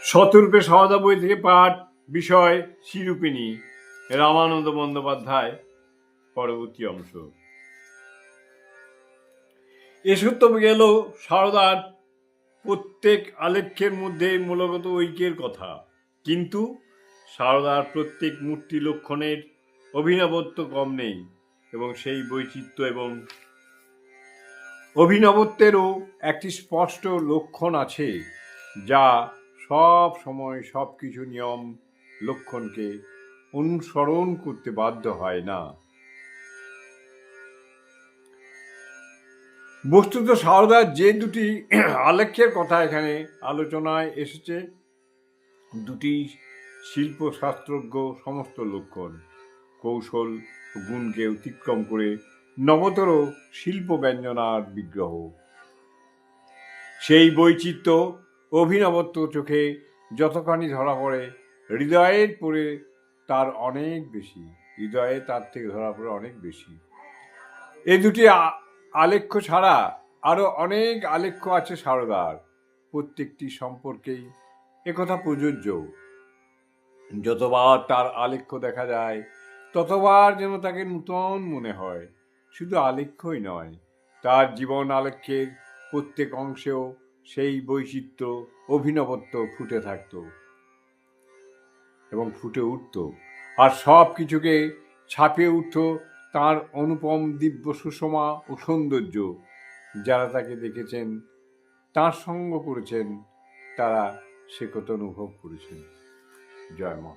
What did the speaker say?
শতরূপে সহজা বই থেকে পাঠ, বিষয় শ্রীরূপিণী, রামানন্দ বন্দ্যোপাধ্যায়। পরবর্তী অংশ। এসব তো গেল সারদার প্রত্যেক আলেখ্যের মধ্যে মূলগত ঐক্যের কথা, কিন্তু সারদার প্রত্যেক মূর্তি লক্ষণের অভিনবত্ব কম নেই, এবং সেই বৈচিত্র্য এবং অভিনবত্বেরও একটি স্পষ্ট লক্ষণ আছে, যা সব সময় সব কিছু নিয়ম লক্ষণকে অনুসরণ করতে বাধ্য হয় না। বস্তুত সারদার যে দুটি আলেখ্যের কথা এখানে আলোচনায় এসেছে, দুটি শিল্পশাস্ত্রজ্ঞ সমস্ত লক্ষণ, কৌশল ও গুণকে অতিক্রম করে নবতর শিল্প ব্যঞ্জনার বিগ্রহ। সেই বৈচিত্র্য অভিনবত্ব চোখে যতখানি ধরা পড়ে, হৃদয়ে তার থেকে ধরা পড়ে অনেক বেশি। এই দুটি আলেখ্য ছাড়া আরো অনেক আলেখ্য আছে সারদার, প্রত্যেকটি সম্পর্কেই একথা প্রযোজ্য। যতবার তার আলেখ্য দেখা যায়, ততবার যেন তাকে নূতন মনে হয়। শুধু আলেখ্যই নয়, তার জীবন আলেখ্যের প্রত্যেক অংশেও সেই বৈচিত্র্য, অভিনবত্ব ফুটে থাকত এবং ফুটে উঠত, আর সব কিছুকে ছাপিয়ে উঠত তার অনুপম দিব্য সুষমা ও সৌন্দর্য। যারা তাকে দেখেছেন, তার সঙ্গ করেছেন, তারা সে কথা অনুভব করেছেন। জয় মা।